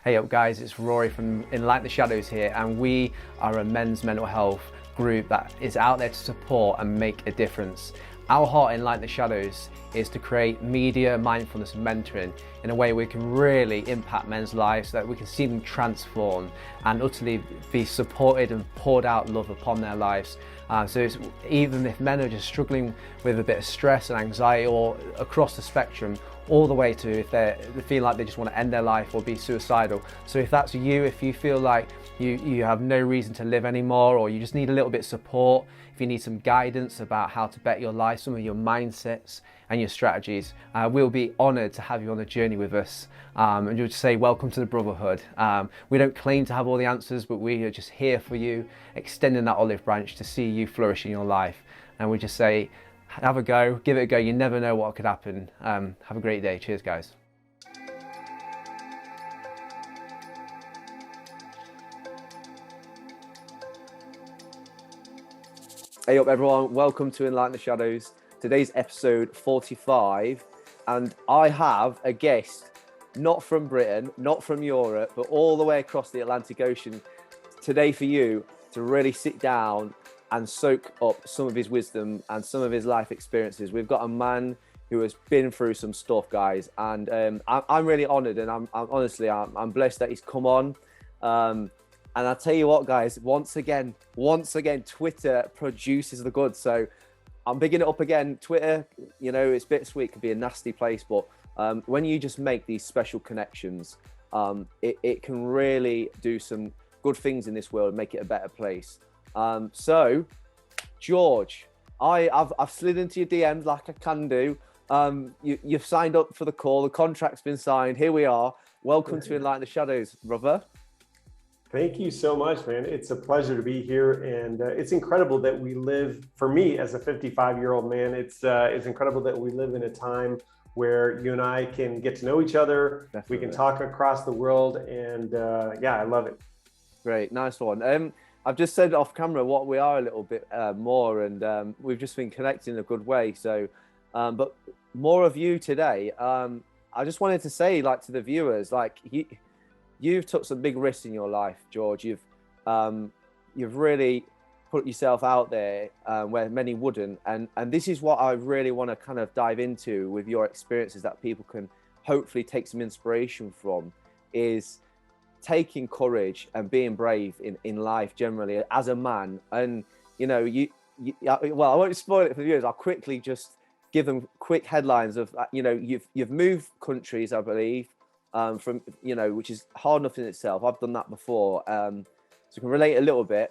Hey up guys, it's Rory from Enlighten the Shadows here, and we are a men's mental health group that is out there to support and make a difference. Our heart in Enlighten the Shadows is to create media, mindfulness and mentoring in a way we can really impact men's lives so that we can see them transform and utterly be supported and poured out love upon their lives. So it's, even if men are just struggling with a bit of stress and anxiety, or across the spectrum, all the way to if they feel like they just want to end their life or be suicidal. So if that's you, if you feel like you have no reason to live anymore, or you just need a little bit of support, if you need some guidance about how to better your life, some of your mindsets and your strategies, we'll be honoured to have you on the journey with us. And you'll just say, welcome to the Brotherhood. We don't claim to have all the answers, but we are just here for you, extending that olive branch to see you flourish in your life. And we just say, have a go, give it a go. You never know what could happen. Have a great day. Cheers, guys. Hey up everyone, welcome to Enlighten the Shadows. Today's episode 45, and I have a guest, not from Britain, not from Europe, but all the way across the Atlantic Ocean today for you to really sit down and soak up some of his wisdom and some of his life experiences. We've got a man who has been through some stuff, guys, and I'm really honoured, and I'm honestly blessed that he's come on. And I'll tell you what, guys, once again, Twitter produces the goods. So I'm bigging it up again. Twitter, you know, it's bittersweet, can be a nasty place, but when you just make these special connections, it can really do some good things in this world and make it a better place. So, George, I've slid into your DMs like I can do. You've signed up for the call. The contract's been signed. Here we are. Welcome to Enlighten the Shadows, brother. Thank you so much, man. It's a pleasure to be here, and it's incredible that we live. For me, as a 55-year-old man, it's incredible that we live in a time where you and I can get to know each other. Definitely. We can talk across the world, and yeah, I love it. Great, nice one. I've just said off camera what we are a little bit more, and we've just been connecting in a good way. So, but more of you today. I just wanted to say, like, to the viewers, like, you've took some big risks in your life, George. You've really put yourself out there where many wouldn't, and this is what I really want to kind of dive into with your experiences, that people can hopefully take some inspiration from, is taking courage and being brave in life generally as a man. And you know, well, I won't spoil it for the viewers. I'll quickly just give them quick headlines of, you know, you've moved countries, I believe. From, you know, which is hard enough in itself. I've done that before, so you can relate a little bit.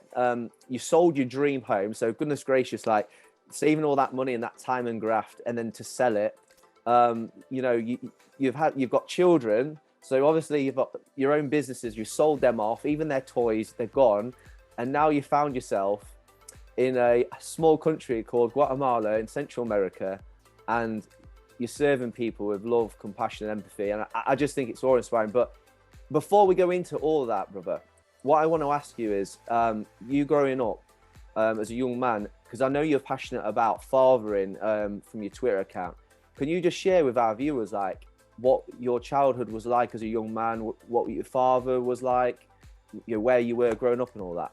You sold your dream home, so goodness gracious, like saving all that money and that time and graft, and then to sell it. You know, you've got children, so obviously you've got your own businesses. You sold them off, even their toys, they're gone, and now you found yourself in a small country called Guatemala in Central America, and you're serving people with love, compassion, and empathy. And I just think it's awe-inspiring. But before we go into all of that, brother, what I want to ask you is, you growing up as a young man, because I know you're passionate about fathering from your Twitter account. Can you just share with our viewers, like, what your childhood was like as a young man, what your father was like, you know, where you were growing up and all that?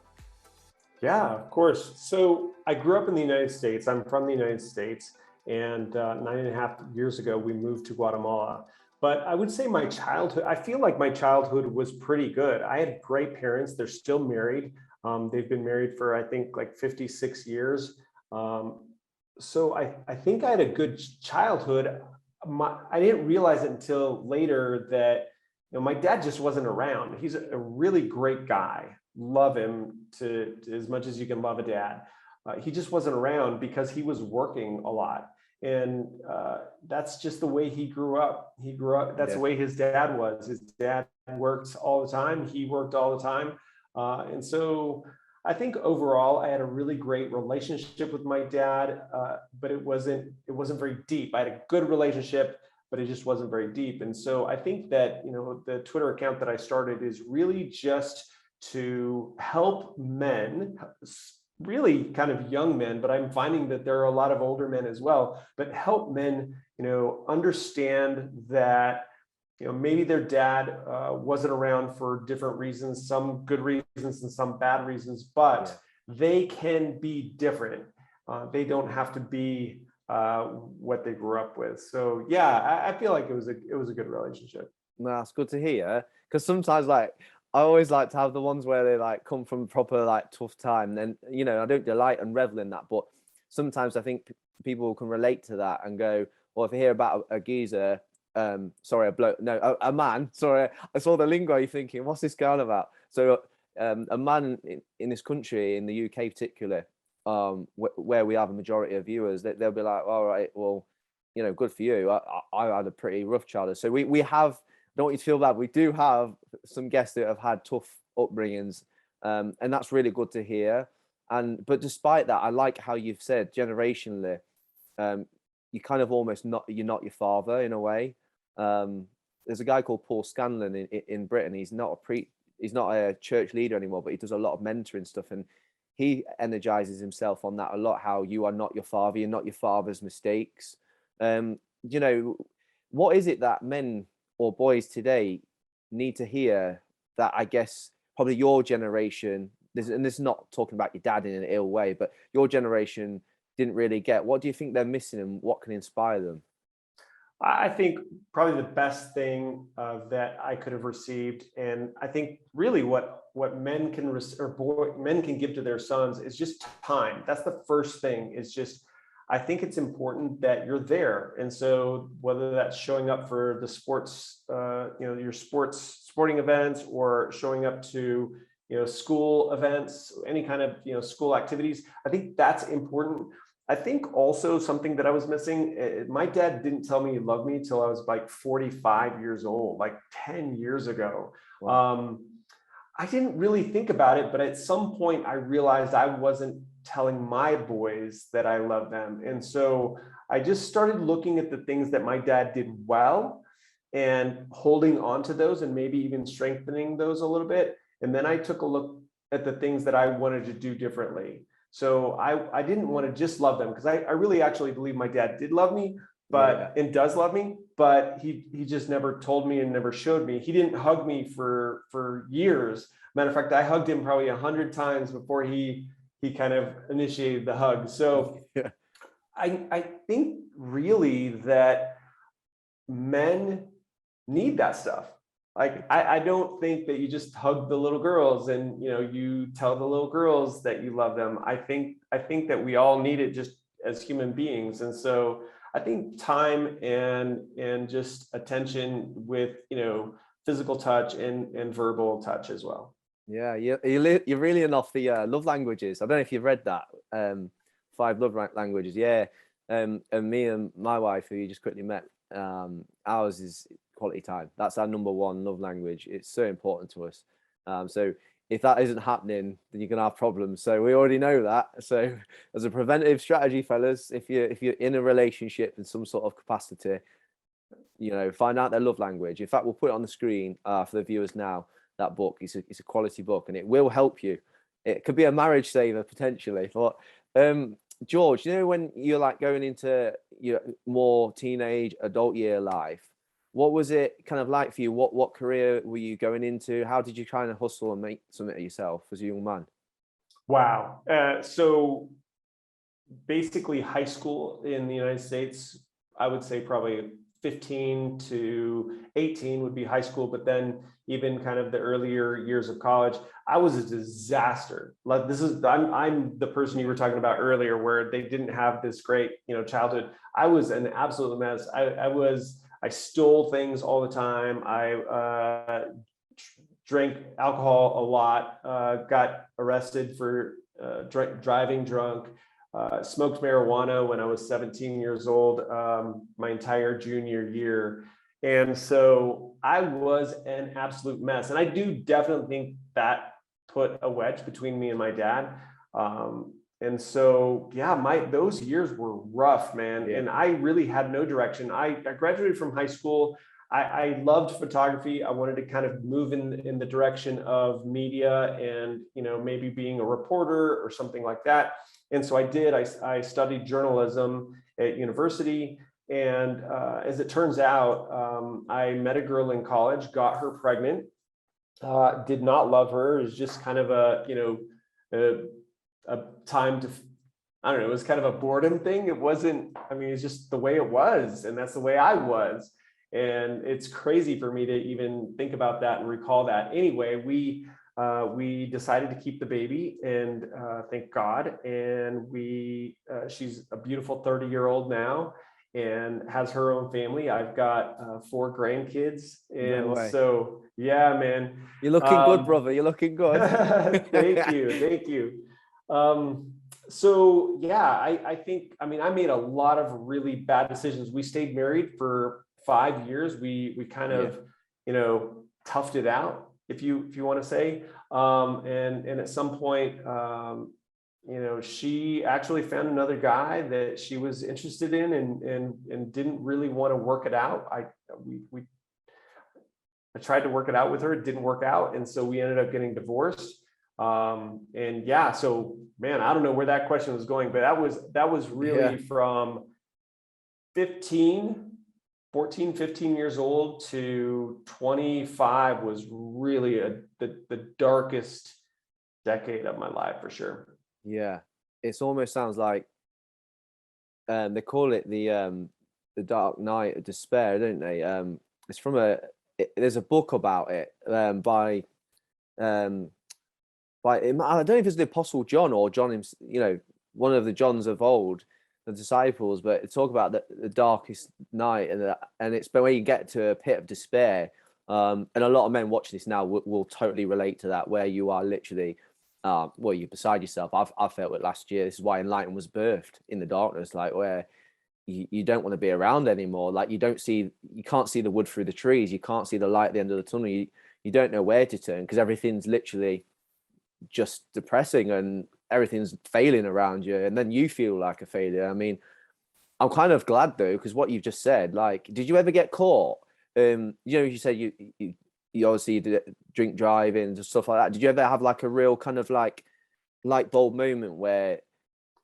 Yeah, of course. So I grew up in the United States. I'm from the United States. And 9.5 years ago, we moved to Guatemala. But I would say my childhood, I feel like my childhood was pretty good. I had great parents. They're still married. They've been married for, I think, like 56 years. So I think I had a good childhood. I didn't realize it until later that, you know, my dad just wasn't around. He's a really great guy. Love him to as much as you can love a dad. He just wasn't around because he was working a lot. And that's just the way he grew up. That's the way his dad was. His dad worked all the time. He worked all the time. And so I think overall, I had a really great relationship with my dad, but it wasn't very deep. I had a good relationship, but it just wasn't very deep. And so I think that, you know, the Twitter account that I started is really just to help men, really kind of young men, but I'm finding that there are a lot of older men as well, but help men, you know, understand that maybe their dad wasn't around for different reasons, some good reasons and some bad reasons, but they can be different. They don't have to be what they grew up with. So yeah, I feel like it was a good relationship. No, that's good to hear. Because sometimes, like, I always like to have the ones where they like come from proper like tough time. And I don't delight and revel in that, but sometimes I think people can relate to that and go, well, if I hear about a geezer, sorry, a bloke, no, a man. Sorry, I saw the lingo. You're thinking, what's this going about? So, a man in this country, in the UK particular, where we have a majority of viewers, they'll be like, all right, well, good for you. I had a pretty rough childhood. So we have, don't want you to feel bad. We do have some guests that have had tough upbringings, and that's really good to hear. But despite that, I like how you've said generationally, you kind of almost you're not your father in a way. There's a guy called Paul Scanlon in Britain. He's not a church leader anymore, but he does a lot of mentoring stuff, and he energizes himself on that a lot. How you are not your father, you're not your father's mistakes. What is it that men or boys today need to hear that I guess probably your generation, and this is not talking about your dad in an ill way, but your generation didn't really get? What do you think they're missing, and what can inspire them? I think probably the best thing that I could have received, and I think really what men can men can give to their sons is just time. That's the first thing. Is just, I think it's important that you're there, and so whether that's showing up for the sports, your sporting events, or showing up to school events, any kind of school activities, I think that's important. I think also something that I was missing, my dad didn't tell me he loved me till I was like 45 years old, like 10 years ago. Wow. I didn't really think about it, but at some point I realized I wasn't telling my boys that I love them. And so I just started looking at the things that my dad did well and holding on to those and maybe even strengthening those a little bit. And then I took a look at the things that I wanted to do differently. So I didn't want to just love them, because I really actually believe my dad did love me, and does love me, but he just never told me and never showed me. He didn't hug me for years. Matter of fact, I hugged him probably 100 times before he kind of initiated the hug. So I think really that men need that stuff. Like, I don't think that you just hug the little girls and you tell the little girls that you love them. I think that we all need it just as human beings. And so I think time and just attention with physical touch and verbal touch as well. Yeah, you're really enough the love languages. I don't know if you've read that, 5 love languages. Yeah, and me and my wife, who you just quickly met, ours is quality time. That's our number one love language. It's so important to us. So if that isn't happening, then you're gonna have problems. So we already know that. So as a preventive strategy, fellas, if you're in a relationship in some sort of capacity, find out their love language. In fact, we'll put it on the screen for the viewers now. That book, it's a quality book, and it will help you. It could be a marriage saver potentially. But George, when you're like going into your more teenage adult year life, what was it kind of like for you? What career were you going into? How did you kind of hustle and make something of yourself as a young man? Wow. So basically high school in the United States, I would say probably 15 to 18 would be high school, but then even kind of the earlier years of college, I was a disaster. Like, I'm the person you were talking about earlier, where they didn't have this great, childhood. I was an absolute mess. I stole things all the time. I drank alcohol a lot, got arrested for driving drunk, smoked marijuana when I was 17 years old, my entire junior year. And so I was an absolute mess. And I do definitely think that put a wedge between me and my dad. And so, yeah, those years were rough, man. Yeah. And I really had no direction. I graduated from high school. I loved photography. I wanted to kind of move in the direction of media and, maybe being a reporter or something like that. And so I did. I studied journalism at university. And as it turns out, I met a girl in college, got her pregnant, did not love her. It was just kind of a time to, I don't know, it was kind of a boredom thing. It wasn't, I mean, it's just the way it was, and that's the way I was. And it's crazy for me to even think about that and recall that. Anyway, we decided to keep the baby, and thank God. And she's a beautiful 30-year-old now, and has her own family. I've got 4 grandkids, and No way. so yeah, man. You're looking good, brother. You're looking good. Thank you. So yeah, I think, I mean, I made a lot of really bad decisions. We stayed married for 5 years. We kind of, toughed it out, if you want to say. And at some point, she actually found another guy that she was interested in, and didn't really want to work it out. I tried to work it out with her. It didn't work out. And so we ended up getting divorced. And yeah, so man, I don't know where that question was going, but that was really from 14, 15 years old to 25 was really the darkest decade of my life, for sure. Yeah. It almost sounds like they call it the dark night of despair, don't they? It's from there's a book about it by I don't know if it's the Apostle John or John, one of the Johns of old, the disciples, but it talk about the darkest night, and it's where you get to a pit of despair. And a lot of men watching this now will totally relate to that, where you are literally, you're beside yourself. I felt it last year. This is why Enlighten was birthed, in the darkness, like where you don't want to be around anymore. Like you can't see the wood through the trees. You can't see the light at the end of the tunnel. You don't know where to turn, because everything's literally just depressing and everything's failing around you, and then you feel like a failure. I mean, I'm kind of glad though, because what you've just said, like, did you ever get caught? You said you obviously did drink driving and stuff like that. Did you ever have like a real kind of like light bulb moment where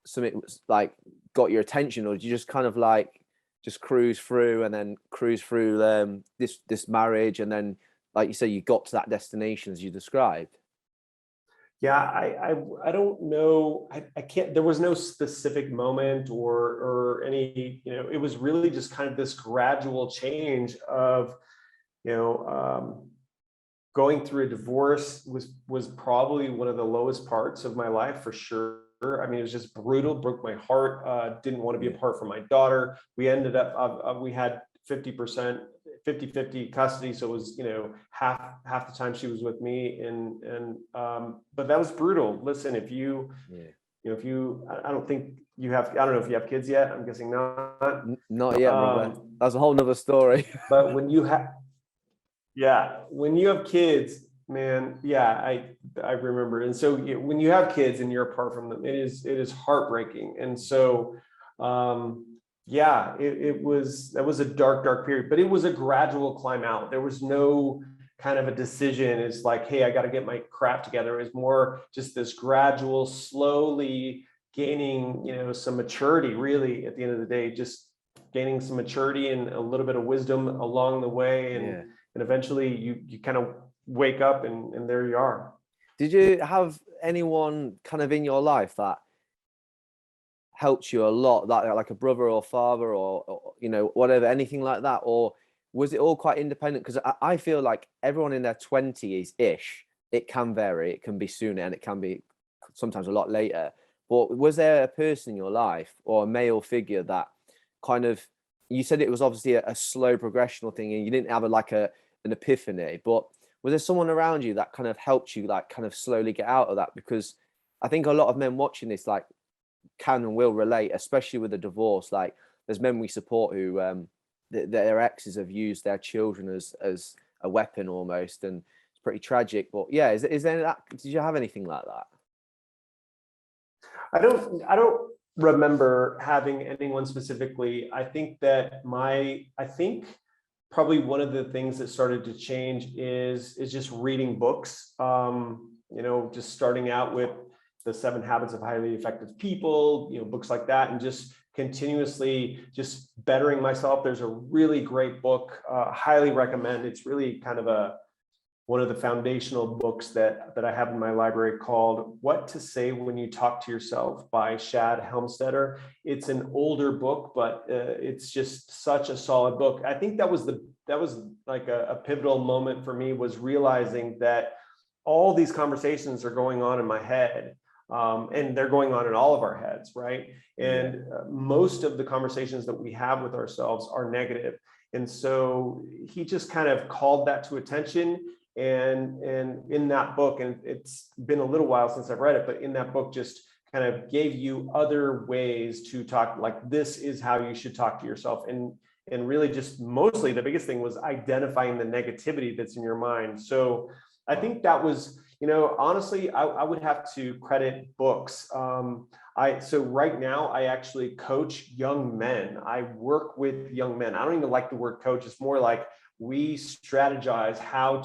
something was like got your attention, or did you just kind of like just cruise through this marriage, and then, like you say, you got to that destination as you described? Yeah, I don't know. I can't, there was no specific moment or any, it was really just kind of this gradual change of, going through a divorce was probably one of the lowest parts of my life, for sure. I mean, it was just brutal, broke my heart, didn't want to be apart from my daughter. We ended up, we had 50%, 50-50 custody. So it was, half the time she was with me. But that was brutal. Listen, if you I don't think you have, I don't know if you have kids yet. I'm guessing not. Not yet, brother. That's a whole nother story. But when you have kids, man, I remember. And so when you have kids and you're apart from them, it is heartbreaking. And so, that was a dark period, but it was a gradual climb out. There was no kind of a decision. It's like, hey, I got to get my crap together. It was more just this gradual, slowly gaining, some maturity, really, at the end of the day, just gaining some maturity and a little bit of wisdom along the way. And eventually you kind of wake up and there you are. Did you have anyone kind of in your life that helped you a lot, like a brother or father or whatever, anything like that? Or was it all quite independent? Because I feel like everyone in their 20s ish, it can vary. It can be sooner and it can be sometimes a lot later. But was there a person in your life or a male figure that kind of, you said it was obviously a slow progressional thing and you didn't have an epiphany, but was there someone around you that kind of helped you like kind of slowly get out of that? Because I think a lot of men watching this like can and will relate, especially with a divorce. Like there's men we support who their exes have used their children as a weapon almost, and it's pretty tragic. But yeah, is there that? Did you have anything like that? I don't remember having anyone specifically. I think probably one of the things that started to change is just reading books. Just starting out with the 7 Habits of Highly Effective People, books like that, and just continuously just bettering myself. There's a really great book, highly recommend. It's really kind of one of the foundational books that I have in my library, called What to Say When You Talk to Yourself by Shad Helmstetter. It's an older book, but it's just such a solid book. I think that was like a pivotal moment for me, was realizing that all these conversations are going on in my head. And they're going on in all of our heads, right? And most of the conversations that we have with ourselves are negative. And so he just kind of called that to attention. And in that book, and it's been a little while since I've read it, but in that book just kind of gave you other ways to talk, like this is how you should talk to yourself. And really just mostly the biggest thing was identifying the negativity that's in your mind. So I think that was, honestly, I would have to credit books. So right now I actually coach young men. I work with young men. I don't even like the word coach. It's more like we strategize how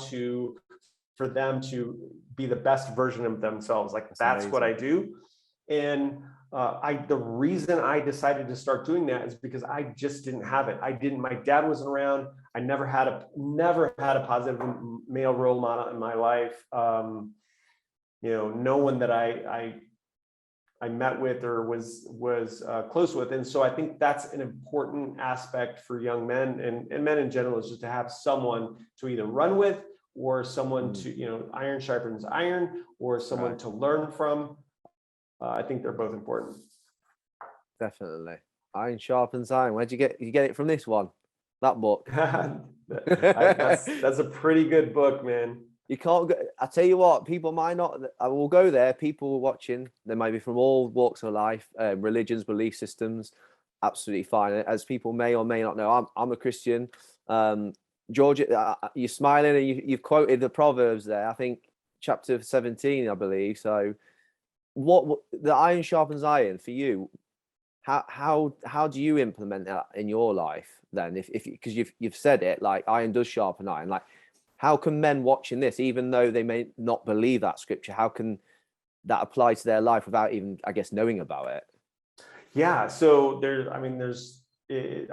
for them to be the best version of themselves. Like that's what I do. And the reason I decided to start doing that is because I just didn't have it. My dad wasn't around. I never had a positive male role model in my life. No one that I met with or was close with. And so I think that's an important aspect for young men and men in general, is just to have someone to either run with, or someone to, iron sharpens iron, or someone to learn from. I think they're both important. Definitely. Iron sharpens iron. Where'd you get it from? This one, that book? That's a pretty good book, man. You can't go, I tell you what, people might not, I will go there, people watching, they might be from all walks of life, religions, belief systems, absolutely fine. As people may or may not know, I'm a Christian. George, you're smiling, and you've quoted the Proverbs there, I think chapter 17, I believe. So what the iron sharpens iron for you, how do you implement that in your life then? If because you've said it, like iron does sharpen iron, like how can men watching this, even though they may not believe that scripture, how can that apply to their life without even, I guess, knowing about it? Yeah, so there's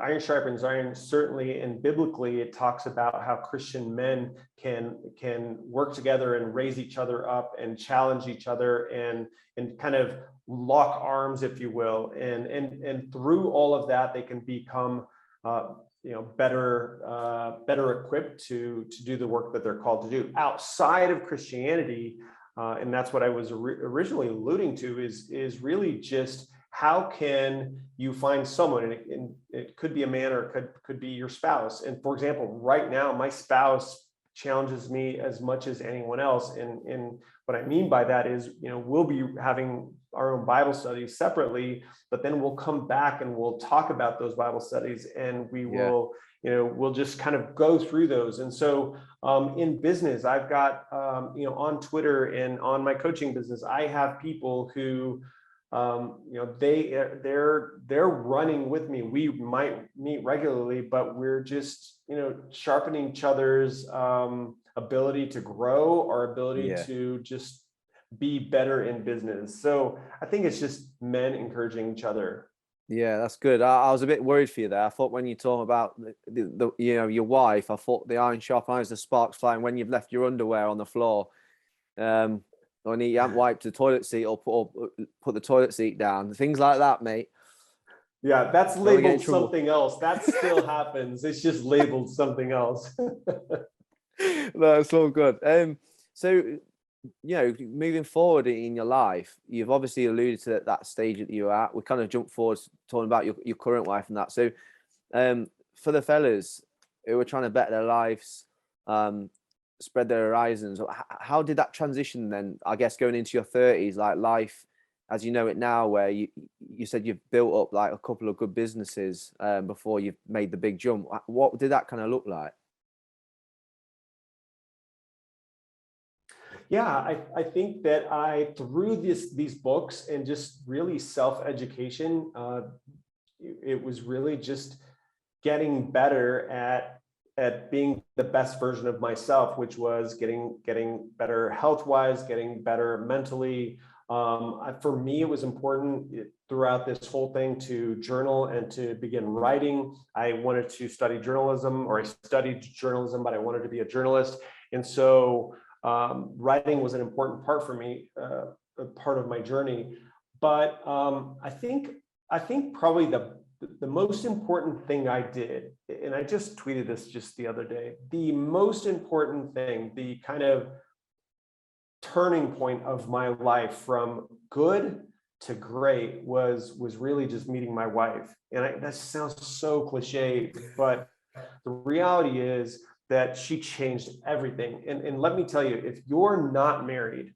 iron sharpens iron, certainly, and biblically it talks about how Christian men can work together and raise each other up and challenge each other and kind of lock arms, if you will, and through all of that they can become better equipped to do the work that they're called to do outside of Christianity. And that's what I was originally alluding to, is really just how can you find someone, and it could be a man, or it could be your spouse. And for example, right now, my spouse challenges me as much as anyone else. And what I mean by that is, we'll be having our own Bible studies separately, but then we'll come back and we'll talk about those Bible studies, and we will, we'll just kind of go through those. And so in business, I've got, on Twitter and on my coaching business, I have people who, they're running with me. We might meet regularly, but we're just, sharpening each other's ability to grow, our ability to just be better in business. So I think it's just men encouraging each other. Yeah, that's good. I was a bit worried for you there. I thought when you talk about the your wife, I thought the iron sharp irons, the sparks flying when you've left your underwear on the floor. Or you haven't wiped the toilet seat, or put the toilet seat down, things like that, mate. Yeah, that's labeled something else. That still happens. It's just labeled something else. No, it's all good. So, moving forward in your life, you've obviously alluded to that stage that you're at. We kind of jumped forward talking about your current wife and that. So, for the fellas who are trying to better their lives, spread their horizons, how did that transition then, I guess, going into your 30s, like life as you know it now, where you said you've built up like a couple of good businesses before you've made the big jump? What did that kind of look like? Yeah, I think that through these books and just really self-education, it was really just getting better at being the best version of myself, which was getting better health-wise, getting better mentally, For me, it was important throughout this whole thing to journal and to begin writing. I wanted to study journalism, or I studied journalism, but I wanted to be a journalist. And so writing was an important part for me, a part of my journey. But I think probably the most important thing I did, and I just tweeted this just the other day, the most important thing, the kind of turning point of my life from good to great was really just meeting my wife. And that sounds so cliche, but the reality is that she changed everything. And let me tell you, if you're not married,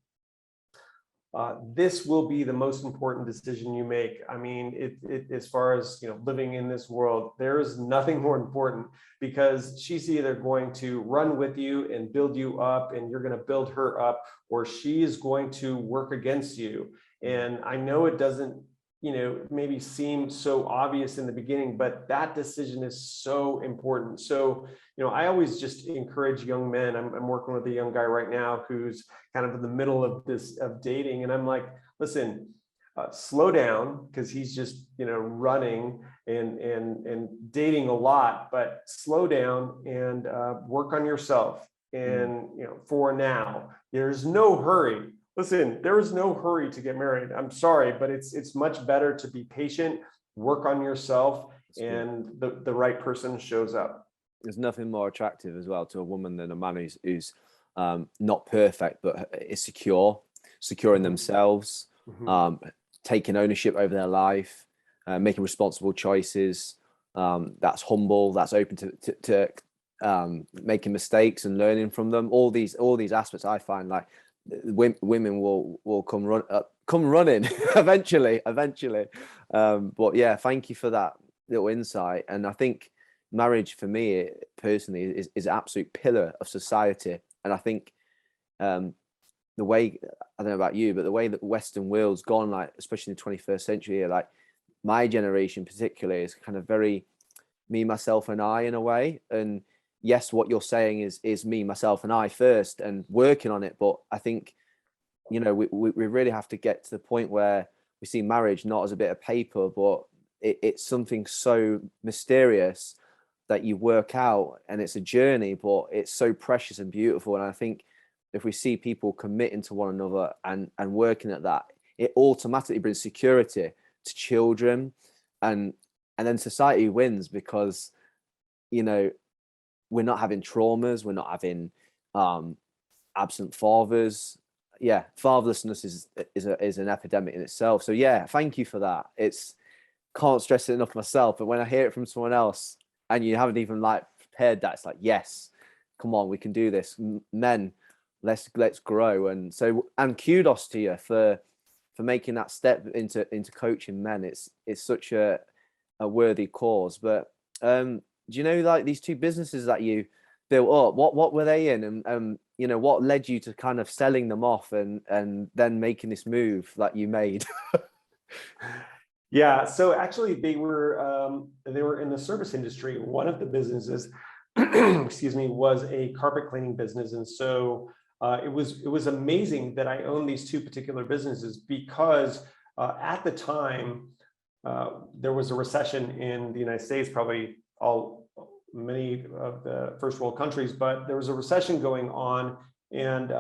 this will be the most important decision you make. I mean, as far as, you know, living in this world, there is nothing more important, because she's either going to run with you and build you up, and you're going to build her up, or she is going to work against you. And I know it doesn't, you know, maybe seem so obvious in the beginning, but that decision is so important. So, you know, I always just encourage young men. I'm working with a young guy right now who's kind of in the middle of dating. And I'm like, listen, slow down, because he's just, you know, running and dating a lot, but slow down and work on yourself. And, you know, for now, there's no hurry. Listen, there is no hurry to get married. I'm sorry, but it's much better to be patient, work on yourself, and the right person shows up. There's nothing more attractive as well to a woman than a man who's not perfect, but is secure in themselves, taking ownership over their life, making responsible choices. That's humble. That's open to making mistakes and learning from them. All these aspects, I find, like, women will come running eventually. But yeah, thank you for that little insight. And I think marriage, for me personally, is an absolute pillar of society. And I think the way, I don't know about you, but the way that the Western world's gone, like especially in the 21st century, like my generation particularly, is kind of very me, myself, and I in a way. And yes, what you're saying is me, myself, and I first, and working on it. But I think, you know, we really have to get to the point where we see marriage not as a bit of paper, but it's something so mysterious that you work out, and it's a journey, but it's so precious and beautiful. And I think if we see people committing to one another and working at that, it automatically brings security to children, and then society wins, because, you know, we're not having traumas, we're not having absent fathers. Yeah, fatherlessness is an epidemic in itself. So yeah, thank you for that. Can't stress it enough myself, but when I hear it from someone else and you haven't even like prepared that, it's like, yes, come on, we can do this. Men, let's grow. And kudos to you for making that step into coaching men. It's such a worthy cause. But do you know, like, these two businesses that you built up, what were they in, and you know, what led you to kind of selling them off and then making this move that you made? Yeah, so actually they were in the service industry. One of the businesses, excuse me, was a carpet cleaning business, and so it was amazing that I owned these two particular businesses, because at the time there was a recession in the United States, probably many of the first world countries, but there was a recession going on, and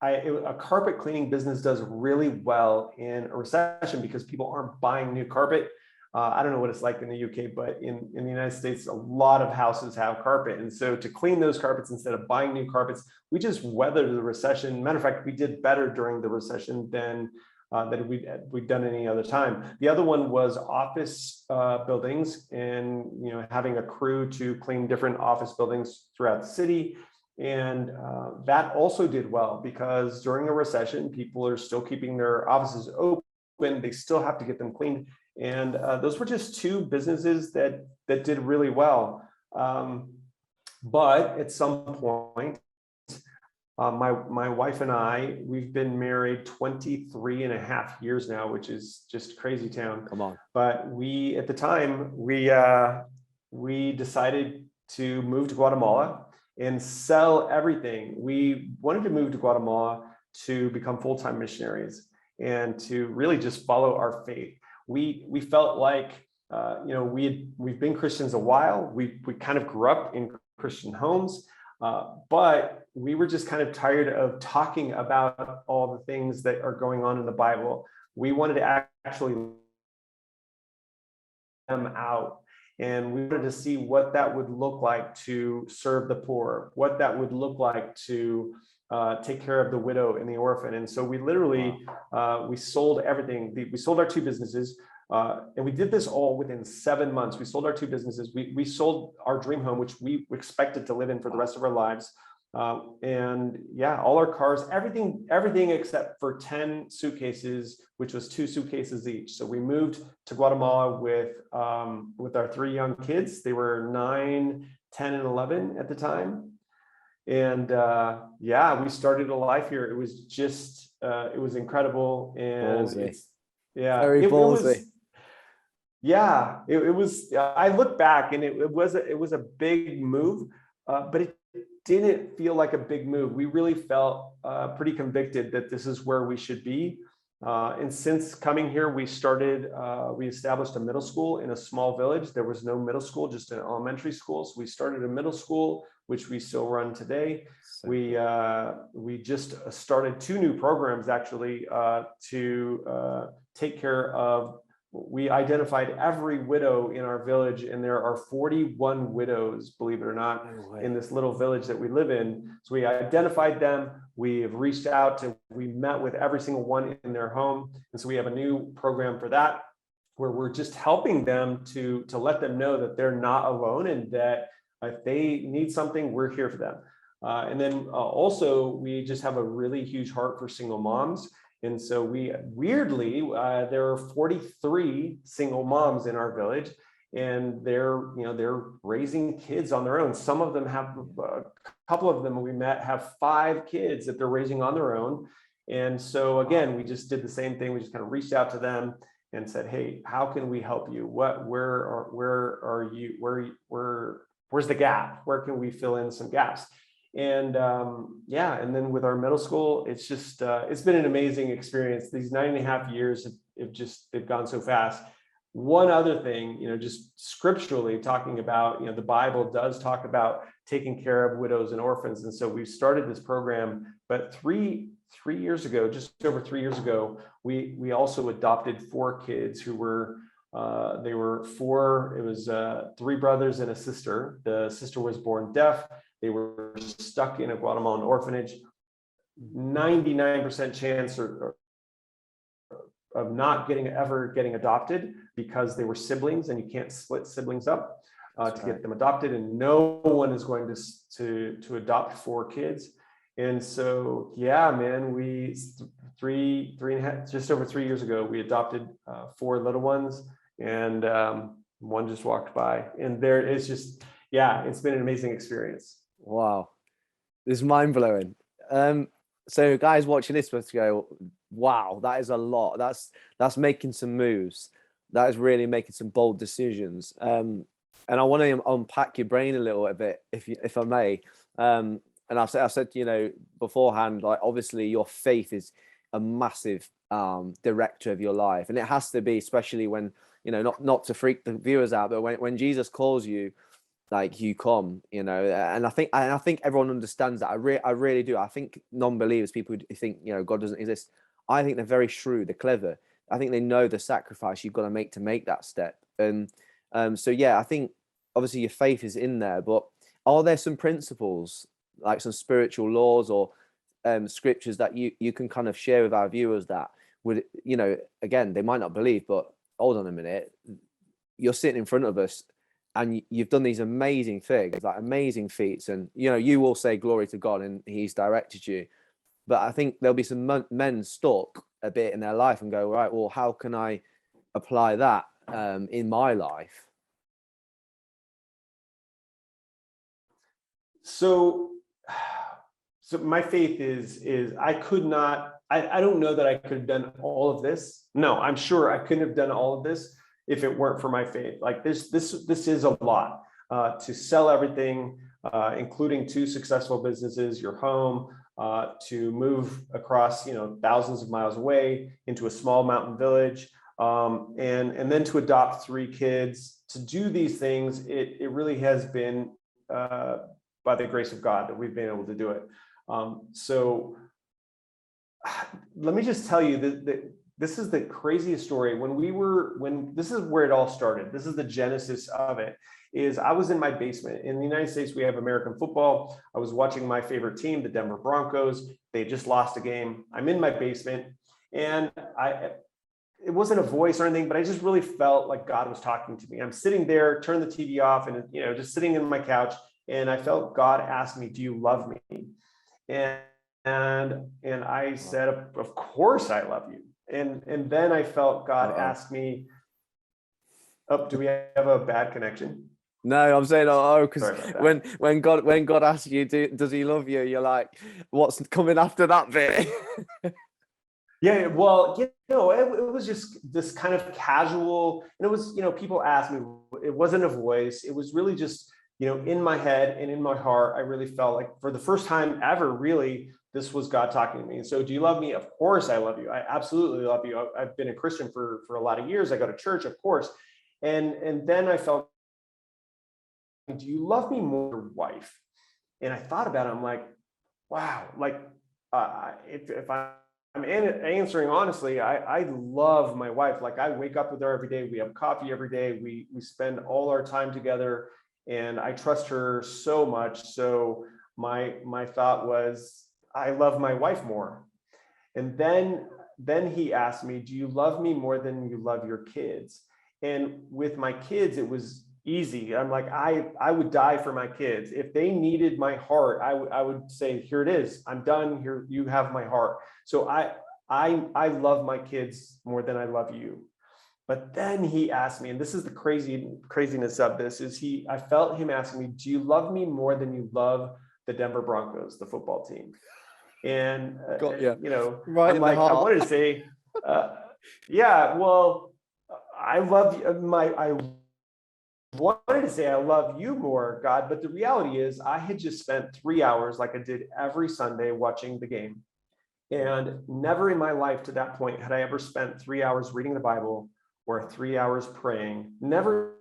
a carpet cleaning business does really well in a recession because people aren't buying new carpet. I don't know what it's like in the UK, but in the United States, a lot of houses have carpet. And so to clean those carpets instead of buying new carpets, we just weathered the recession. Matter of fact, we did better during the recession than we'd done any other time. The other one was office buildings, and having a crew to clean different office buildings throughout the city. And that also did well, because during a recession, people are still keeping their offices open. They still have to get them cleaned. And those were just two businesses that did really well. But at some point, my wife and I, we've been married 23 and a half years now, which is just crazy town. Come on. But at the time, we decided to move to Guatemala and sell everything. We wanted to move to Guatemala to become full-time missionaries and to really just follow our faith. We felt like, we've been Christians a while. We kind of grew up in Christian homes, but we were just kind of tired of talking about all the things that are going on in the Bible. We wanted to actually them out. And we wanted to see what that would look like to serve the poor, what that would look like to take care of the widow and the orphan. And so we literally, we sold everything. We sold our two businesses, and we did this all within 7 months. We sold our two businesses. We sold our dream home, which we expected to live in for the rest of our lives. And yeah, all our cars, everything except for 10 suitcases, which was 2 suitcases each. So we moved to Guatemala with our 3 young kids. They were 9, 10, and 11 at the time. And we started a life here. It was just, it was incredible. And Ballsy. Very ballsy. It was, I look back and it was a big move, but it didn't feel like a big move. We really felt pretty convicted that this is where we should be. And since coming here, we established a middle school in a small village. There was no middle school, just an elementary school. So we started a middle school, which we still run today. We just started 2 new programs actually to take care of. We identified every widow in our village, and there are 41 widows, believe it or not, in this little village that we live in. So we identified them. We have reached out we met with every single one in their home. And so we have a new program for that, where we're just helping them to let them know that they're not alone, and that if they need something, we're here for them. And then also, we just have a really huge heart for single moms. And so weirdly, there are 43 single moms in our village, and they're raising kids on their own. Some of them have, a couple of them we met have 5 kids that they're raising on their own. And so again, we just did the same thing. We just kind of reached out to them and said, hey, how can we help you? Where are you? Where's the gap? Where can we fill in some gaps? And and then with our middle school, it's just it's been an amazing experience. These 9.5 years they've gone so fast. One other thing, just scripturally talking about, the Bible does talk about taking care of widows and orphans. And so we started this program, but three years ago, just over 3 years ago, we also adopted 4 kids who were they were 4. It was 3 brothers and a sister. The sister was born deaf. They were stuck in a Guatemalan orphanage. 99% chance of not ever getting adopted, because they were siblings, and you can't split siblings up to get them adopted. And no one is going to adopt 4 kids. And so, we just over 3 years ago, we adopted 4 little ones, and one just walked by. And there is just, it's been an amazing experience. Wow, this is mind blowing. So guys watching this must go, wow, that is a lot. That's making some moves. That is really making some bold decisions. And I want to unpack your brain a little bit, if I may. And I've said, beforehand, like, obviously your faith is a massive director of your life, and it has to be, especially when, not to freak the viewers out, but when Jesus calls you, like, you come, and I think everyone understands that. I really do. I think non-believers, people who think, God doesn't exist, I think they're very shrewd, they're clever. I think they know the sacrifice you've got to make that step. And I think obviously your faith is in there, but are there some principles, like some spiritual laws or scriptures that you can kind of share with our viewers that would, again, they might not believe, but hold on a minute, you're sitting in front of us, and you've done these amazing things, like amazing feats, and you will say glory to God, and He's directed you. But I think there'll be some men stuck a bit in their life and go, right, well, how can I apply that in my life? So my faith is I could not. I don't know that I could have done all of this. No, I'm sure I couldn't have done all of this if it weren't for my faith. Like this is a lot to sell everything, including 2 successful businesses, your home, to move across, thousands of miles away into a small mountain village, and then to adopt 3 kids. To do these things, it really has been by the grace of God that we've been able to do it. So let me just tell you that this is the craziest story. When this is where it all started. This is the genesis of it. Is I was in my basement. In the United States, we have American football. I was watching my favorite team, the Denver Broncos. They just lost a game. I'm in my basement, and it wasn't a voice or anything, but I just really felt like God was talking to me. I'm sitting there, turn the TV off, and just sitting in my couch, and I felt God ask me, "Do you love me?" And I said, "Of course I love you." And then I felt God ask me, "Oh, do we have a bad connection?" No, I'm saying because when God asks you, does he love you? You're like, what's coming after that bit? Yeah, well, it was just this kind of casual, and it was, people asked me, it wasn't a voice. It was really just, in my head and in my heart, I really felt like for the first time ever, really, this was God talking to me. And so, do you love me? Of course I love you. I absolutely love you. I've been a Christian for a lot of years. I go to church, of course. And then I felt, do you love me more than your wife? And I thought about it. I'm like, wow, like if I'm answering honestly, I love my wife. Like I wake up with her every day. We have coffee every day. We spend all our time together, and I trust her so much. So my thought was, I love my wife more. And then he asked me, do you love me more than you love your kids? And with my kids, it was easy. I'm like, I would die for my kids. If they needed my heart, I would say, here it is. I'm done. Here, you have my heart. So I love my kids more than I love you. But then he asked me, and this is the craziness of this, I felt him asking me, do you love me more than you love the Denver Broncos, the football team? And right, I'm like, I wanted to say, yeah, well, I love you. I wanted to say I love you more, God, but the reality is I had just spent 3 hours, like I did every Sunday, watching the game. And never in my life to that point had I ever spent 3 hours reading the Bible or 3 hours praying. Never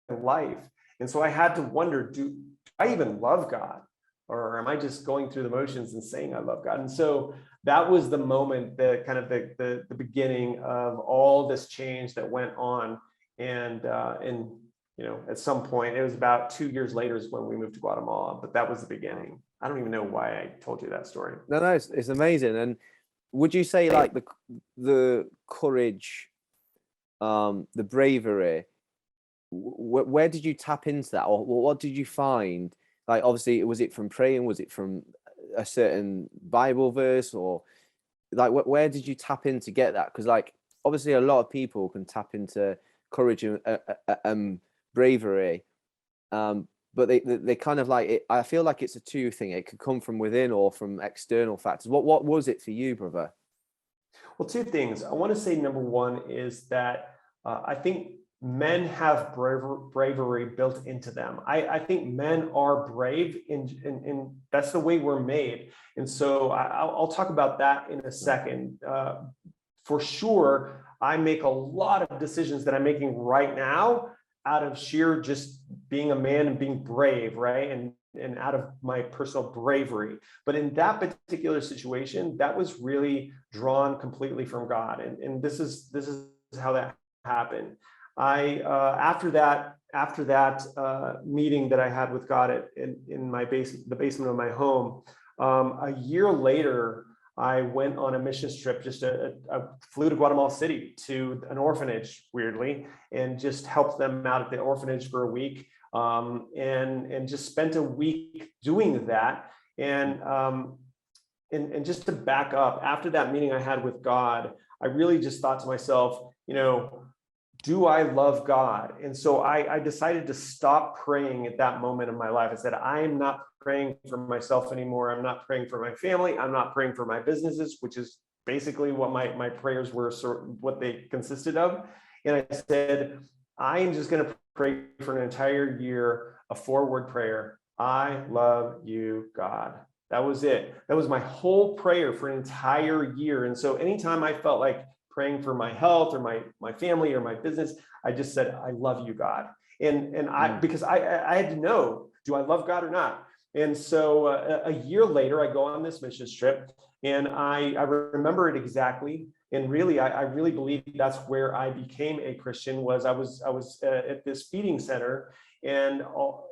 in life. And so I had to wonder, do I even love God? Or am I just going through the motions and saying I love God? And so that was the moment, the kind of the beginning of all this change that went on. And at some point, it was about 2 years later is when we moved to Guatemala, but that was the beginning. I don't even know why I told you that story. No, it's amazing. And would you say like the courage, the bravery, where did you tap into that, or what did you find? Like, obviously, was it from praying? Was it from a certain Bible verse, or like where did you tap in to get that? Because like obviously a lot of people can tap into courage and bravery, but they kind of like it. I feel like it's a two thing. It could come from within or from external factors. What was it for you, brother? Well, two things. I want to say number one is that I think men have bravery built into them. I think men are brave, in that's the way we're made. And so I'll talk about that in a second. For sure, I make a lot of decisions that I'm making right now out of sheer just being a man and being brave, right? And out of my personal bravery. But in that particular situation, that was really drawn completely from God. And this is how that happened. After that meeting that I had with God in my the basement of my home, a year later, I went on a missions trip. I flew to Guatemala City to an orphanage, weirdly, and just helped them out at the orphanage for a week, and just spent a week doing that. And just to back up, after that meeting I had with God, I really just thought to myself, do I love God? And so I decided to stop praying at that moment in my life. I said, I am not praying for myself anymore. I'm not praying for my family. I'm not praying for my businesses, which is basically what my prayers were, what they consisted of. And I said, I am just going to pray for an entire year, a 4-word prayer. I love you, God. That was it. That was my whole prayer for an entire year. And so anytime I felt like praying for my health or my family or my business, I just said, I love you, God. And because I had to know, do I love God or not? And so a year later, I go on this mission trip, and I remember it exactly. And really, I really believe that's where I became a Christian. I was at this feeding center, and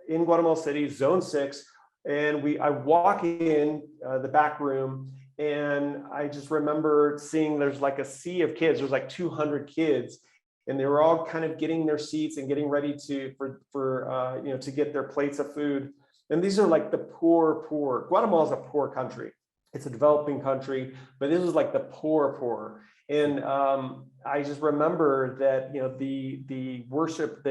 in Guatemala City, Zone 6, and I walk in the back room, and I just remember seeing there's like a sea of kids. There's like 200 kids, and they were all kind of getting their seats and getting ready to get their plates of food. And these are like the poor. Guatemala is a poor country. It's a developing country, but this was like the poor. And I just remember that the worship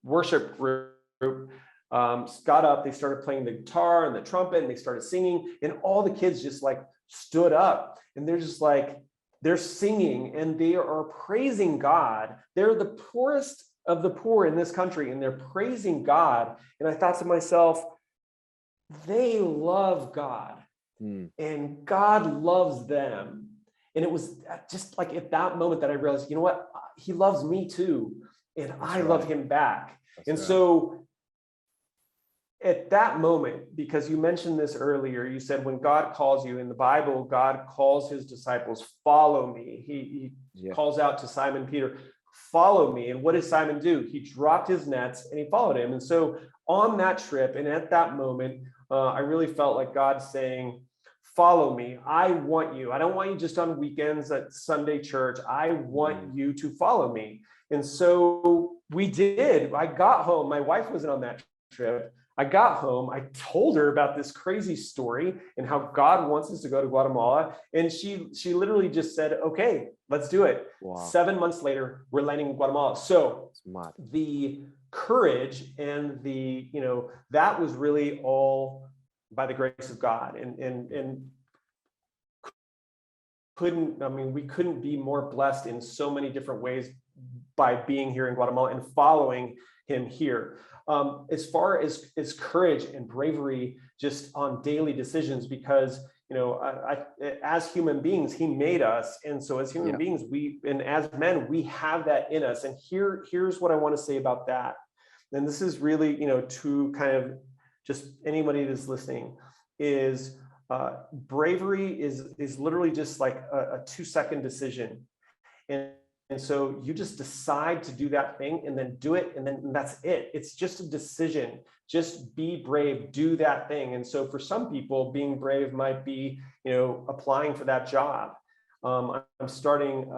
worship group got up. They started playing the guitar and the trumpet, and they started singing. And all the kids just like stood up, and they're just like, they're singing and they are praising God. They're the poorest of the poor in this country, and they're praising God. And I thought to myself, they love God, and God loves them. And it was just like at that moment that I realized, you know what? He loves me too, and I love him back. So at that moment, because you mentioned this earlier, you said when God calls you in the Bible, God calls his disciples, follow me. He calls out to Simon Peter, follow me. And what did Simon do? He dropped his nets and he followed him. And so on that trip and at that moment, I really felt like God saying, follow me. I want you. I don't want you just on weekends at Sunday church. I want you to follow me. And so we did. I got home. My wife wasn't on that trip. I got home, I told her about this crazy story and how God wants us to go to Guatemala. And she literally just said, okay, let's do it. Wow. 7 months later, we're landing in Guatemala. So the courage and that was really all by the grace of God. And we couldn't be more blessed in so many different ways by being here in Guatemala and following him here. As far as courage and bravery, just on daily decisions, because as human beings, he made us, and so as human beings, as men, we have that in us. And here's what I want to say about that. And this is really, to kind of just anybody that's listening, is bravery is literally just like a 2-second decision. And so you just decide to do that thing and then do it. And then that's it. It's just a decision. Just be brave, do that thing. And so for some people, being brave might be, applying for that job. I'm starting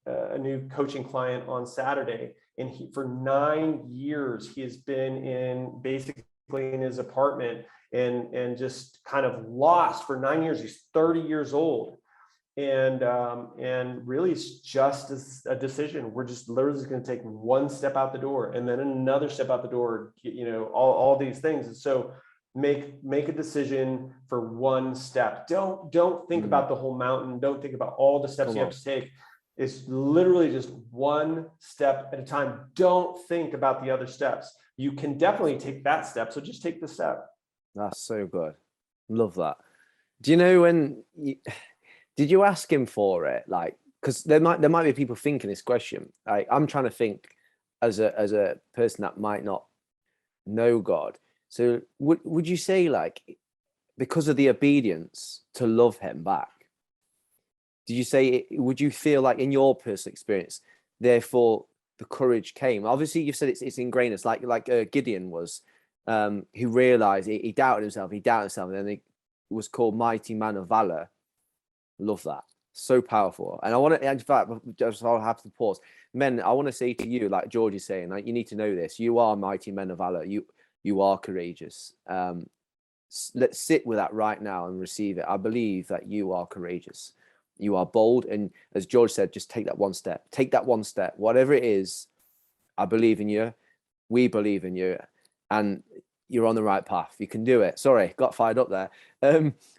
a new coaching client on Saturday. And for 9 years, he has been basically in his apartment and just kind of lost for 9 years. He's 30 years old. And really it's just a decision. We're just literally going to take one step out the door and then another step out the door, all these things. And so make a decision for one step. Don't think about the whole mountain. Don't think about all the steps you have to take. It's literally just one step at a time. Don't think about the other steps. You can definitely take that step. So just take the step. That's so good. Love that. Do you know did you ask him for it? Like, because there might be people thinking this question. I'm trying to think as a person that might not know God. So would you say, like, because of the obedience to love him back, would you feel like in your personal experience, therefore the courage came? Obviously you've said it's ingrained. It's like Gideon was, who realized he doubted himself, and then he was called mighty man of valor. Love that. So powerful. And I want to, in fact, I'll have to pause. Men, I want to say to you, like George is saying, like, you need to know this. You are mighty men of valor. You are courageous. Let's sit with that right now and receive it. I believe that you are courageous. You are bold. And as George said, just take that one step. Take that one step. Whatever it is, I believe in you. We believe in you. And you're on the right path. You can do it. Sorry, got fired up there.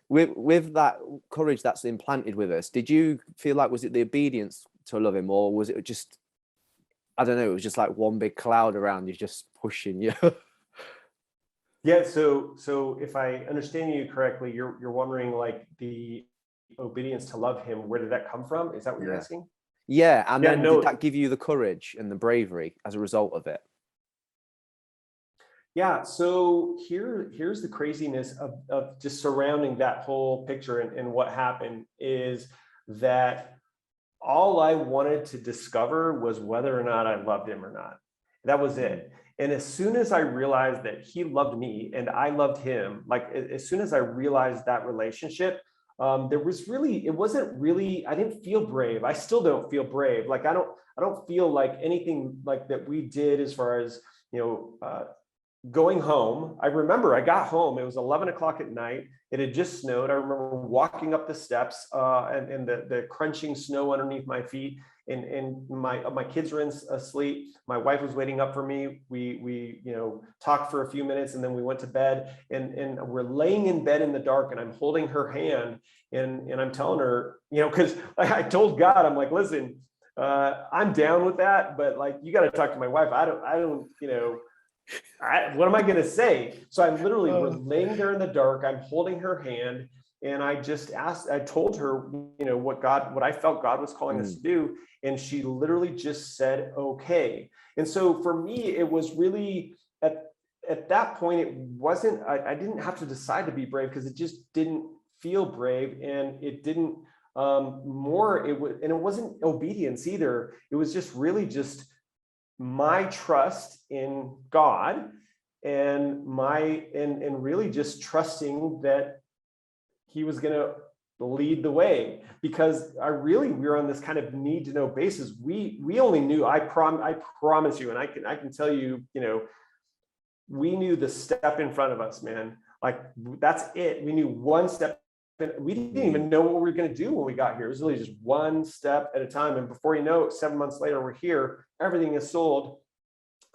With that courage that's implanted with us, did you feel like, was it the obedience to love him, or was it just, I don't know, it was just like one big cloud around you just pushing you? Yeah, so if I understand you correctly, you're wondering like the obedience to love him, where did that come from? Is that what you're Yeah. asking? Yeah. And Yeah, then did no, that give you the courage and the bravery as a result of it? yeah. So here's the craziness of just surrounding that whole picture, and what happened is that all I wanted to discover was whether or not I loved him or not. That was Mm. it. And as soon as I realized that he loved me and I loved him, like as soon as I realized that relationship, there was really, it wasn't really, I didn't feel brave. I still don't feel brave. Like I don't feel like anything like that we did as far as, you know, going home. I remember I got home, it was 11 o'clock at night. It had just snowed. I remember walking up the steps and the crunching snow underneath my feet. And my kids were asleep. My wife was waiting up for me. We talked for a few minutes and then we went to bed. And we're laying in bed in the dark and I'm holding her hand and I'm telling her, because I told God, I'm like, listen, I'm down with that, but like you got to talk to my wife. I don't, what am I going to say? So I'm literally, we're laying there in the dark. I'm holding her hand. And I just asked, I told her, what I felt God was calling us Mm. to do. And she literally just said, okay. And so for me, it was really at that point, it wasn't, I didn't have to decide to be brave because it just didn't feel brave. And it didn't it was, and it wasn't obedience either. It was just really just my trust in God and and really just trusting that he was going to lead the way, because we were on this kind of need to know basis. We only knew, I promise you, and I can tell you, we knew the step in front of us, man. Like that's it. We knew one step. We didn't Mm. even know what we were going to do when we got here. It was really just one step at a time. And before you know it, 7 months later, we're here. Everything is sold.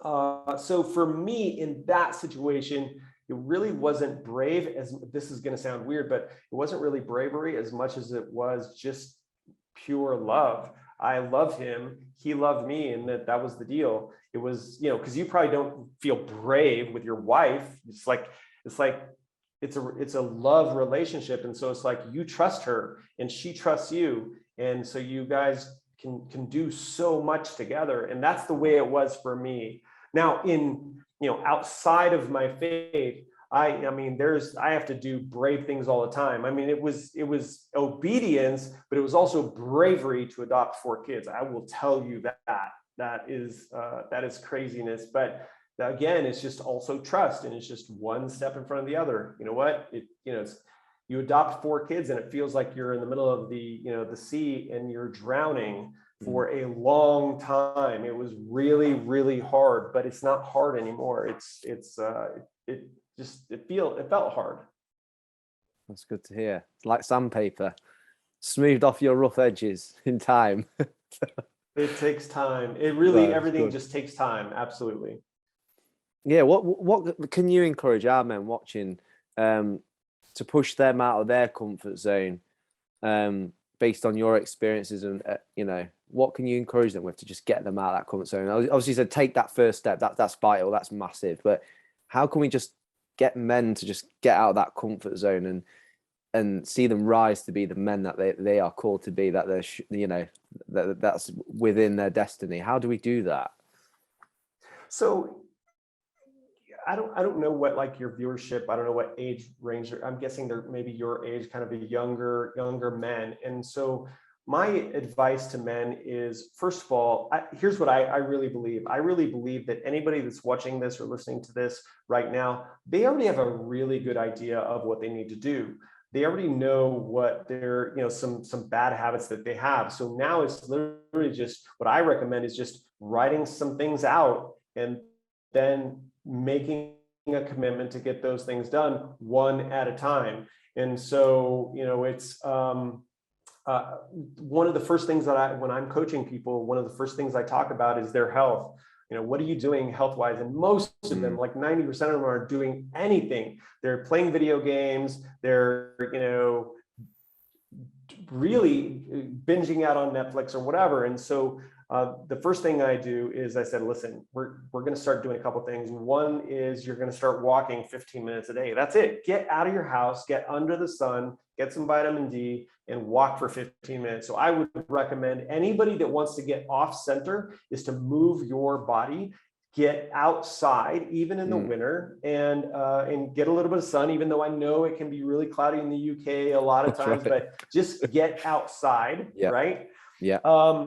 So for me in that situation, it really wasn't brave, as this is going to sound weird, but it wasn't really bravery as much as it was just pure love. I loved him, he loved me, and that was the deal. It was, because you probably don't feel brave with your wife. It's a love relationship, and so it's like you trust her and she trusts you, and so you guys can do so much together. And that's the way it was for me. Now, outside of my faith, I mean, I have to do brave things all the time. I mean, it was obedience, but it was also bravery to adopt 4 kids. I will tell you that is craziness. But again, it's just also trust, and it's just one step in front of the other. You know what? You adopt 4 kids, and it feels like you're in the middle of the sea, and you're drowning for a long time. It was really, really hard, but it's not hard anymore. It felt hard. That's good to hear. It's like sandpaper, smoothed off your rough edges in time. It takes time. It really, everything good. just takes time. Absolutely. Yeah. What can you encourage our men watching to push them out of their comfort zone, based on your experiences, and what can you encourage them with to just get them out of that comfort zone? Obviously, you said take that first step. That's vital. That's massive. But how can we just get men to just get out of that comfort zone and see them rise to be the men that they are called to be, that they're that's within their destiny? How do we do that? So I don't know what, like, your viewership, I don't know what age range, I'm guessing they're maybe your age, kind of a younger men. And so my advice to men is, first of all, here's what I really believe. I really believe that anybody that's watching this or listening to this right now, they already have a really good idea of what they need to do. They already know what their, some bad habits that they have. So now it's literally just, what I recommend is just writing some things out and then making a commitment to get those things done one at a time. And so, it's one of the first things that when I'm coaching people, one of the first things I talk about is their health. What are you doing health-wise? And most of them, like 90% of them, aren't doing anything. They're playing video games. They're, really binging out on Netflix or whatever. And so The first thing I do is I said, listen, we're going to start doing a couple things. One is you're going to start walking 15 minutes a day. That's it. Get out of your house, get under the sun, get some vitamin D, and walk for 15 minutes. So I would recommend anybody that wants to get off center is to move your body, get outside, even in the winter, and get a little bit of sun, even though I know it can be really cloudy in the UK a lot of times, but just get outside, right? Yeah.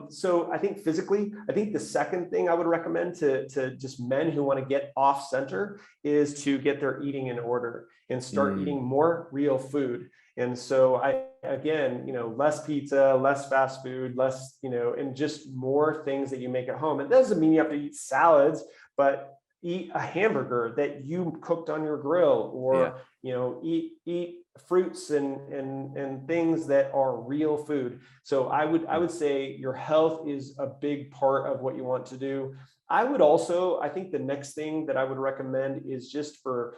So I think physically, I think the second thing I would recommend to just men who want to get off center is to get their eating in order and start eating more real food. And so again, less pizza, less fast food, less, and just more things that you make at home. It doesn't mean you have to eat salads, but eat a hamburger that you cooked on your grill, or, eat fruits and things that are real food. So I would say your health is a big part of what you want to do. I think the next thing that I would recommend is just for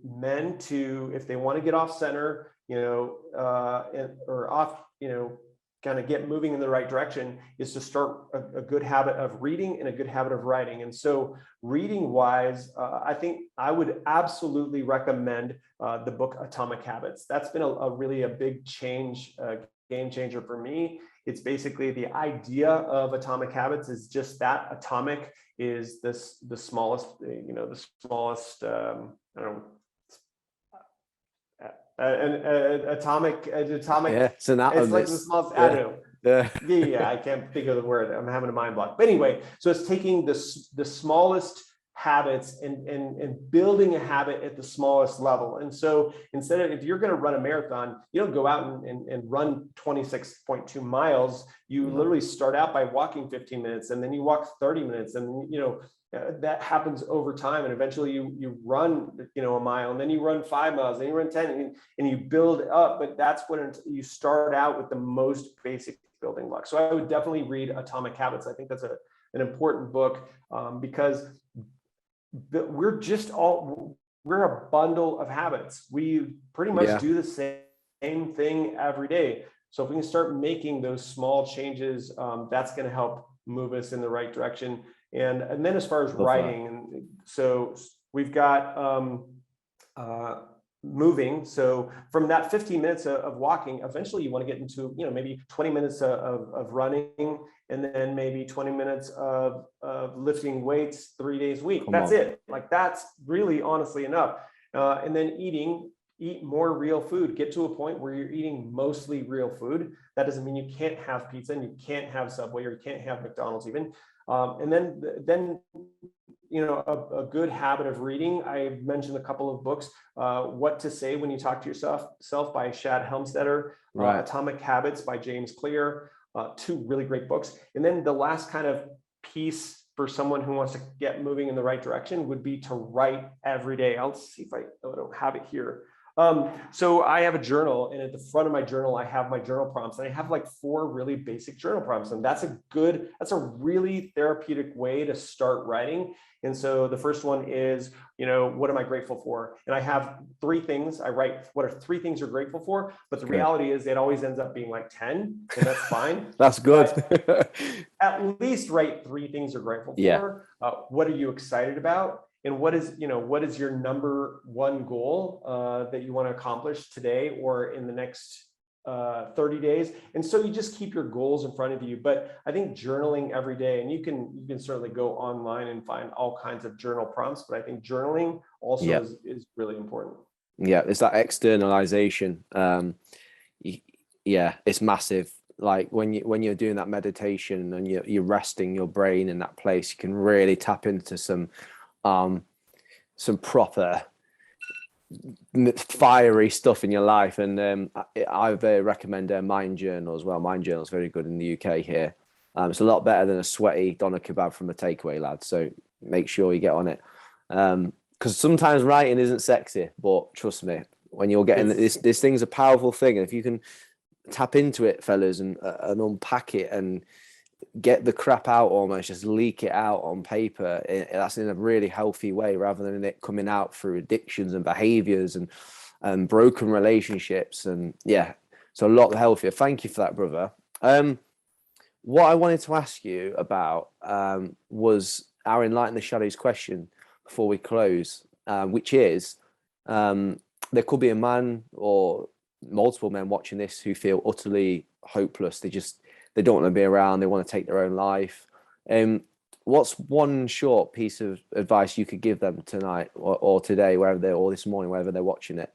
men to, if they want to get off center, or off, kind of get moving in the right direction, is to start a good habit of reading and a good habit of writing. And so reading wise, I think I would absolutely recommend the book Atomic Habits. That's been a really big change, game changer for me. It's basically the idea of Atomic Habits is just that. Atomic is the smallest, the smallest, I don't know, atomic. Yeah, it's an atom. It's like the smallest atom. I can't think of the word. I'm having a mind block. But anyway, so it's taking the smallest habits and building a habit at the smallest level. And so instead of, if you're going to run a marathon, you don't go out and run 26.2 miles. You literally start out by walking 15 minutes, and then you walk 30 minutes, and that happens over time, and eventually you run a mile, and then you run 5 miles, then you run 10, and you build up. But that's when you start out with the most basic building blocks. So I would definitely read Atomic Habits. I think that's an important book, because we're a bundle of habits. We pretty much do the same thing every day. So if we can start making those small changes, that's going to help move us in the right direction. And then as far as writing, and so we've got moving. So from that 15 minutes of walking, eventually you want to get into, maybe 20 minutes of running, and then maybe 20 minutes of lifting weights 3 days a week. That's it. Like, that's really honestly enough. And then eat more real food. Get to a point where you're eating mostly real food. That doesn't mean you can't have pizza, and you can't have Subway, or you can't have McDonald's even. And then a good habit of reading. I mentioned a couple of books, What to Say When You Talk to Yourself by Shad Helmstetter, Atomic Habits by James Clear, 2 really great books. And then the last kind of piece for someone who wants to get moving in the right direction would be to write every day. I'll see if I don't have it here. So I have a journal, and at the front of my journal, I have my journal prompts, and I have like 4 really basic journal prompts. And that's a really therapeutic way to start writing. And so the first one is, what am I grateful for? And I have 3 things. I write, what are 3 things you're grateful for? But the reality is it always ends up being like 10, and that's fine. That's good. At least write 3 things you're grateful for. What are you excited about? And what is your number 1 goal that you want to accomplish today or in the next 30 days? And so you just keep your goals in front of you. But I think journaling every day, and you can certainly go online and find all kinds of journal prompts, but I think journaling also is really important. Yeah, it's that externalization. It's massive. Like when you're doing that meditation and you're resting your brain in that place, you can really tap into some proper fiery stuff in your life. And I recommend Mind Journal as well. Mind Journal is very good in the UK here. It's a lot better than a sweaty doner kebab from a takeaway, lad. So make sure you get on it, because sometimes writing isn't sexy, but trust me, when you're getting this thing's a powerful thing. And if you can tap into it, fellas, and unpack it and get the crap out, almost just leak it out on paper, that's in a really healthy way, rather than it coming out through addictions and behaviors and broken relationships. And so a lot healthier. Thank you for that, brother. what I wanted to ask you about was our Enlighten the Shadows question before we close, which is, there could be a man or multiple men watching this who feel utterly hopeless. They don't want to be around. They want to take their own life. What's one short piece of advice you could give them tonight or today, or this morning, wherever they're watching it?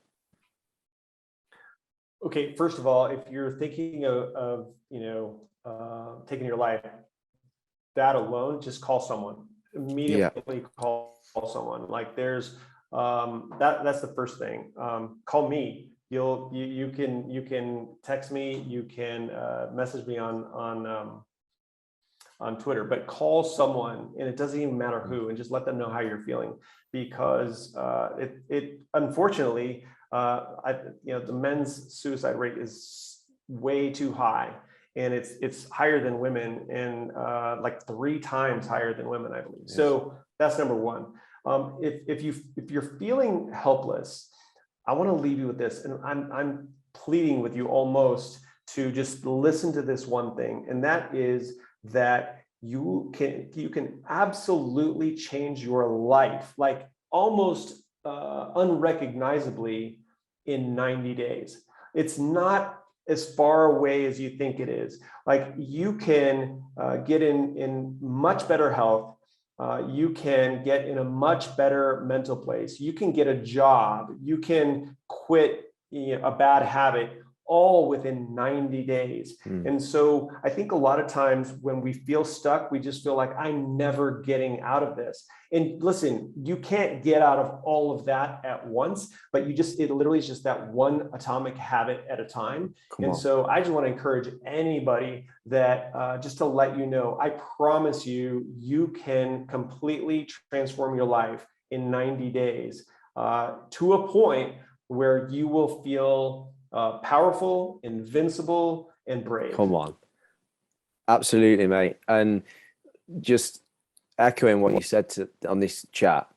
Okay, first of all, if you're thinking of taking your life, that alone, just call someone. Immediately call someone. Like there's that's the first thing. Call me. You can text me. You can message me on Twitter, but call someone, and it doesn't even matter who, and just let them know how you're feeling, because it unfortunately, the men's suicide rate is way too high, and it's higher than women, and like 3 times higher than women, I believe. Yes. So that's number one. If you're feeling helpless, I want to leave you with this, and I'm pleading with you almost to just listen to this one thing, and that is that you can absolutely change your life, like almost unrecognizably, in 90 days. It's not as far away as you think it is. Like you can get in much better health. You can get in a much better mental place. You can get a job. You can quit a bad habit, all within 90 days. And so I think a lot of times when we feel stuck, we just feel like I'm never getting out of this. And listen, you can't get out of all of that at once, but it literally is just that one atomic habit at a time. So I just want to encourage anybody that just to let you know, I promise you, you can completely transform your life in 90 days to a point where you will feel powerful, invincible, and brave. Come on. Absolutely, mate. And just echoing what you said on this chat,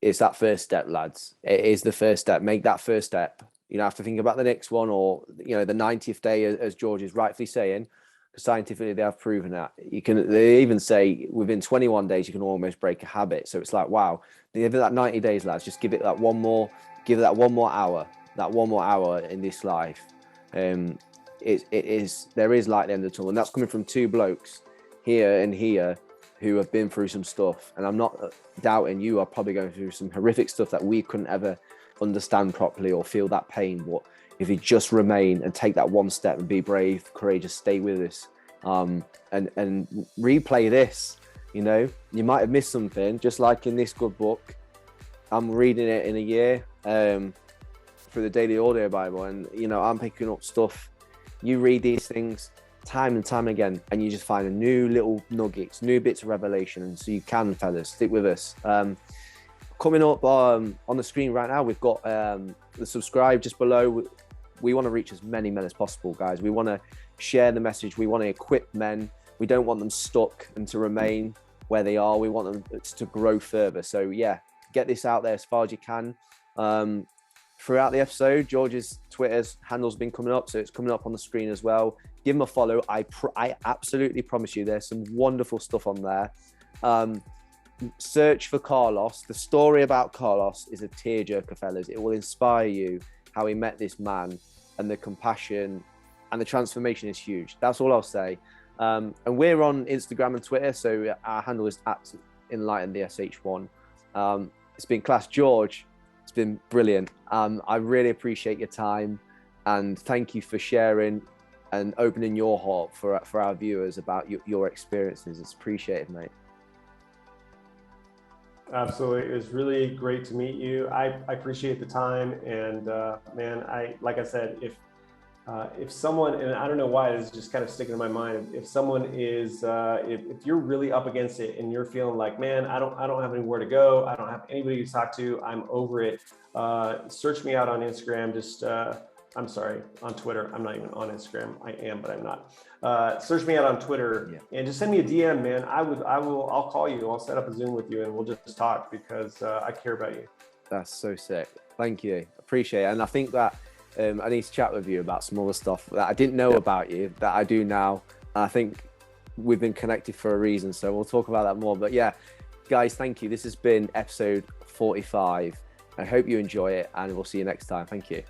it's that first step, lads. It is the first step. Make that first step. You don't have to think about the next one, or the 90th day, as George is rightfully saying. Scientifically, they have proven that. They even say within 21 days you can almost break a habit. So it's like, wow, give it that 90 days, lads. Just give it that one more hour. That one more hour in this life. There is light at the end of the tunnel, and that's coming from 2 blokes here who have been through some stuff. And I'm not doubting you are probably going through some horrific stuff that we couldn't ever understand properly or feel that pain. But if you just remain and take that one step and be brave, courageous, stay with us, and replay this, you might have missed something. Just like in this good book, I'm reading it in a year through the Daily Audio Bible, and I'm picking up stuff. You read these things time and time again, and you just find a new little nuggets, new bits of revelation. And so you can, fellas, stick with us. Coming up on the screen right now, we've got the subscribe just below. We want to reach as many men as possible, guys. We want to share the message. We want to equip men. We don't want them stuck and to remain where they are. We want them to grow further. So yeah, get this out there as far as you can. Throughout the episode, George's Twitter's handle's been coming up, so it's coming up on the screen as well. Give him a follow. I absolutely promise you there's some wonderful stuff on there. Search for Carlos. The story about Carlos is a tearjerker, fellas. It will inspire you how he met this man, and the compassion and the transformation is huge. That's all I'll say. And we're on Instagram and Twitter, so our handle is at Enlighten the SH1. It's been class, George. It's been brilliant. I really appreciate your time, and thank you for sharing and opening your heart for our viewers about your experiences. It's appreciated, mate. Absolutely. It was really great to meet you. I appreciate the time, and man, like I said, if someone, and I don't know why this is just kind of sticking in my mind, if someone is, if you're really up against it and you're feeling like, man, I don't have anywhere to go, I don't have anybody to talk to, I'm over it, search me out on Instagram. Just I'm sorry, on Twitter. I'm not even on Instagram. I am, but I'm not. Search me out on Twitter, and just send me a DM, man. I'll call you. I'll set up a Zoom with you, and we'll just talk, because I care about you. That's so sick. Thank you. Appreciate it. And I think that I need to chat with you about some other stuff that I didn't know about you that I do now. I think we've been connected for a reason, so we'll talk about that more. But yeah, guys, thank you. This has been episode 45. I hope you enjoy it, and we'll see you next time. Thank you.